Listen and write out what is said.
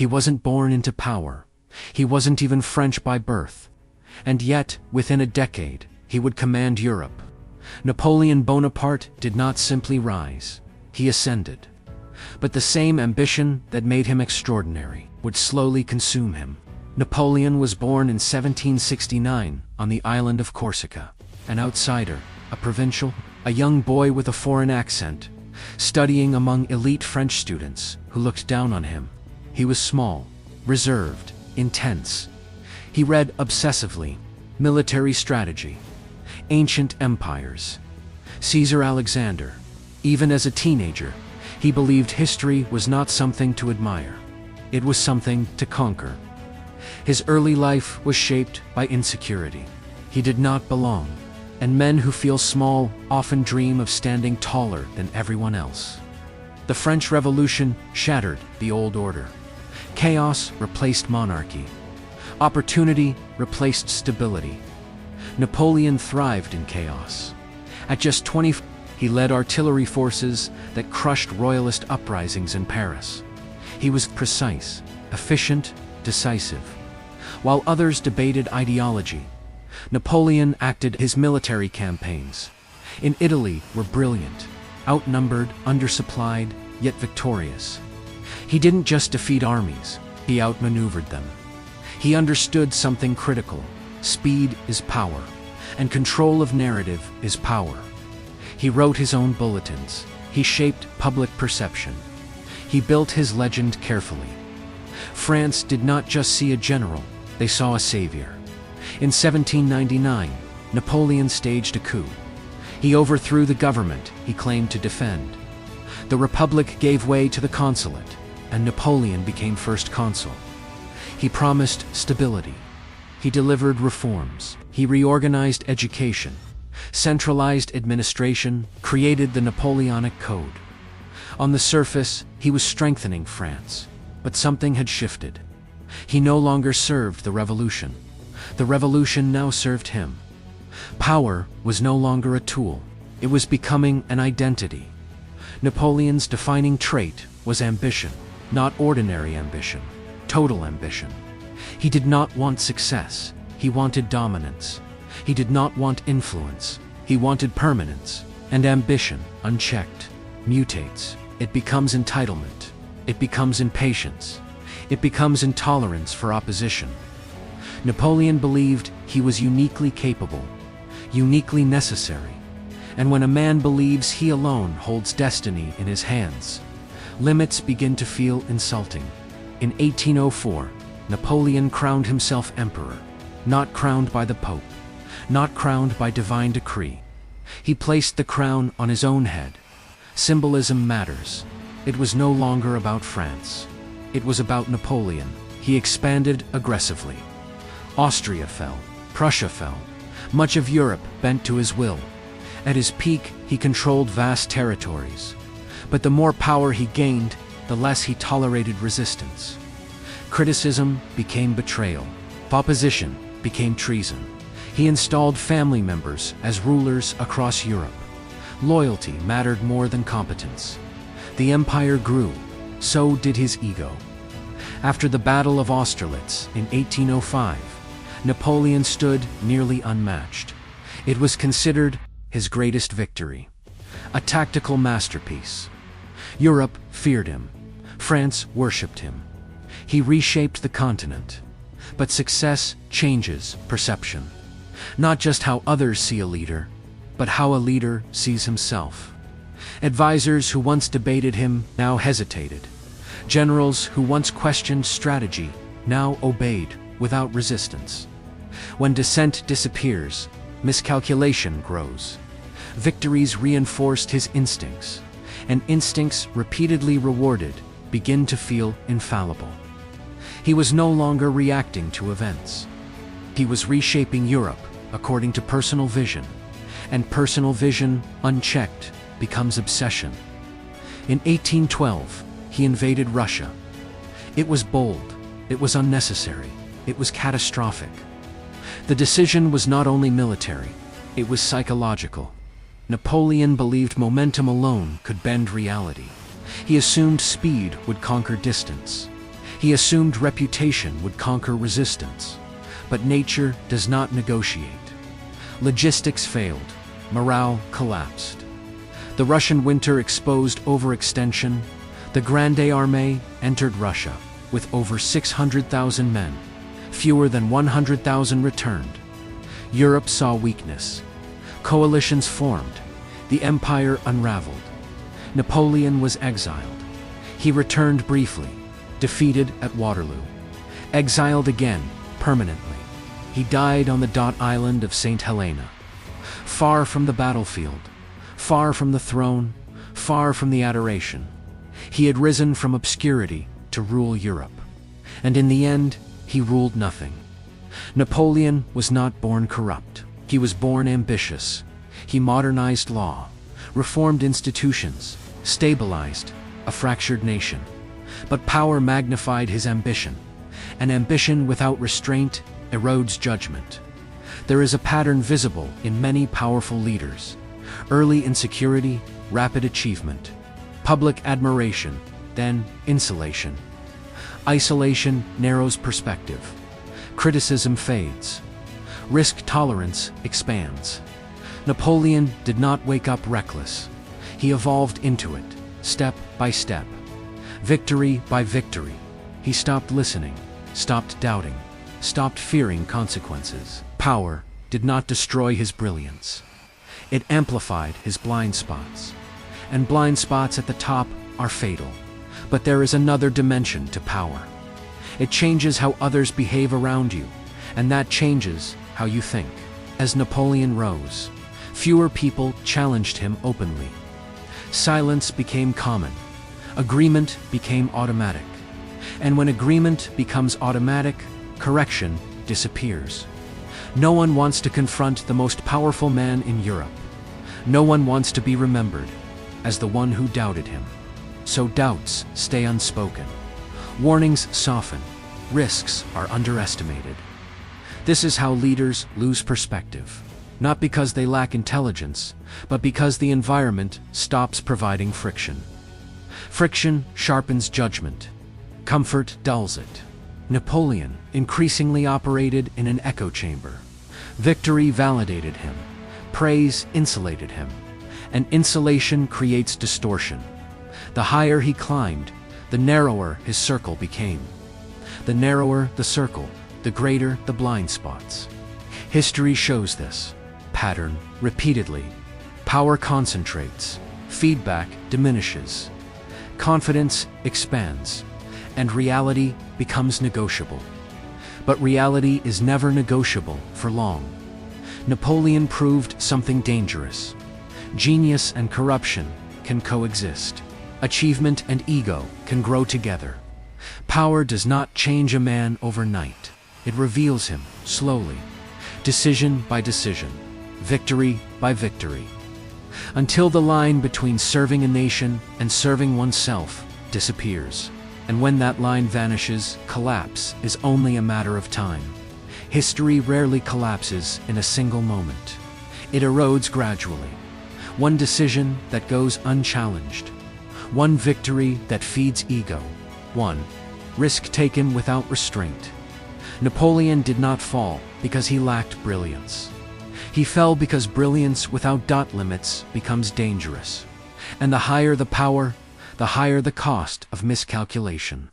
He wasn't born into power. He wasn't even French by birth. And yet, within a decade, he would command Europe. Napoleon Bonaparte did not simply rise. He ascended. But the same ambition that made him extraordinary would slowly consume him. Napoleon was born in 1769 on the island of Corsica, an outsider, a provincial, a young boy with a foreign accent, studying among elite French students who looked down on him. He was small, reserved, intense. He read obsessively, military strategy, ancient empires, Caesar Alexander. Even as a teenager, he believed history was not something to admire. It was something to conquer. His early life was shaped by insecurity. He did not belong, and men who feel small often dream of standing taller than everyone else. The French Revolution shattered the old order. Chaos replaced monarchy. Opportunity replaced stability. Napoleon thrived in chaos. At just 20, he led artillery forces that crushed royalist uprisings in Paris. He was precise, efficient, decisive. While others debated ideology, Napoleon acted his military campaigns. In Italy were brilliant, outnumbered, undersupplied, yet victorious. He didn't just defeat armies, he outmaneuvered them. He understood something critical: speed is power, and control of narrative is power. He wrote his own bulletins. He shaped public perception. He built his legend carefully. France did not just see a general, they saw a savior. In 1799, Napoleon staged a coup. He overthrew the government he claimed to defend. The Republic gave way to the consulate, and Napoleon became first consul. He promised stability. He delivered reforms. He reorganized education, centralized administration, created the Napoleonic Code. On the surface, he was strengthening France, but something had shifted. He no longer served the revolution. The revolution now served him. Power was no longer a tool. It was becoming an identity. Napoleon's defining trait was ambition, not ordinary ambition, total ambition. He did not want success. He wanted dominance. He did not want influence. He wanted permanence. And ambition, unchecked, mutates. It becomes entitlement. It becomes impatience. It becomes intolerance for opposition. Napoleon believed he was uniquely capable, uniquely necessary. And when a man believes he alone holds destiny in his hands, limits begin to feel insulting. In 1804, Napoleon crowned himself emperor, not crowned by the Pope, not crowned by divine decree. He placed the crown on his own head. Symbolism matters. It was no longer about France. It was about Napoleon. He expanded aggressively. Austria fell. Prussia fell. Much of Europe bent to his will. At his peak, he controlled vast territories. But the more power he gained, the less he tolerated resistance. Criticism became betrayal. Opposition became treason. He installed family members as rulers across Europe. Loyalty mattered more than competence. The empire grew, so did his ego. After the Battle of Austerlitz in 1805, Napoleon stood nearly unmatched. It was considered his greatest victory, a tactical masterpiece. Europe feared him. France worshipped him. He reshaped the continent. But success changes perception. Not just how others see a leader, but how a leader sees himself. Advisors who once debated him now hesitated. Generals who once questioned strategy now obeyed without resistance. When dissent disappears, miscalculation grows. Victories reinforced his instincts, and instincts repeatedly rewarded begin to feel infallible. He was no longer reacting to events. He was reshaping Europe according to personal vision, and personal vision, unchecked, becomes obsession. In 1812, he invaded Russia. It was bold, it was unnecessary, it was catastrophic. The decision was not only military, it was psychological. Napoleon believed momentum alone could bend reality. He assumed speed would conquer distance. He assumed reputation would conquer resistance. But nature does not negotiate. Logistics failed. Morale collapsed. The Russian winter exposed overextension. The Grande Armée entered Russia with over 600,000 men. Fewer than 100,000 returned. Europe saw weakness. Coalitions formed. The empire unraveled. Napoleon was exiled. He returned briefly, defeated at Waterloo. Exiled again, permanently. He died on the dot island of St. Helena. Far from the battlefield, far from the throne, far from the adoration. He had risen from obscurity to rule Europe. And in the end, he ruled nothing. Napoleon was not born corrupt. He was born ambitious. He modernized law, reformed institutions, stabilized a fractured nation. But power magnified his ambition, and ambition without restraint erodes judgment. There is a pattern visible in many powerful leaders: early insecurity, rapid achievement, public admiration, then insulation. Isolation narrows perspective. Criticism fades. Risk tolerance expands. Napoleon did not wake up reckless. He evolved into it, step by step. Victory by victory. He stopped listening, stopped doubting, stopped fearing consequences. Power did not destroy his brilliance. It amplified his blind spots. And blind spots at the top are fatal. But there is another dimension to power. It changes how others behave around you, and that changes how you think. As Napoleon rose, fewer people challenged him openly. Silence became common. Agreement became automatic. And when agreement becomes automatic, correction disappears. No one wants to confront the most powerful man in Europe. No one wants to be remembered as the one who doubted him. So doubts stay unspoken. Warnings soften. Risks are underestimated. This is how leaders lose perspective. Not because they lack intelligence, but because the environment stops providing friction. Friction sharpens judgment. Comfort dulls it. Napoleon increasingly operated in an echo chamber. Victory validated him. Praise insulated him. And insulation creates distortion. The higher he climbed, the narrower his circle became. The narrower the circle, the greater the blind spots. History shows this pattern repeatedly. Power concentrates. Feedback diminishes. Confidence expands. And reality becomes negotiable. But reality is never negotiable for long. Napoleon proved something dangerous. Genius and corruption can coexist. Achievement and ego can grow together. Power does not change a man overnight. It reveals him slowly, decision by decision, victory by victory, until the line between serving a nation and serving oneself disappears. And when that line vanishes, collapse is only a matter of time. History rarely collapses in a single moment. It erodes gradually. One decision that goes unchallenged. One victory that feeds ego. One risk taken without restraint. Napoleon did not fall because he lacked brilliance. He fell because brilliance without dot limits becomes dangerous. And the higher the power, the higher the cost of miscalculation.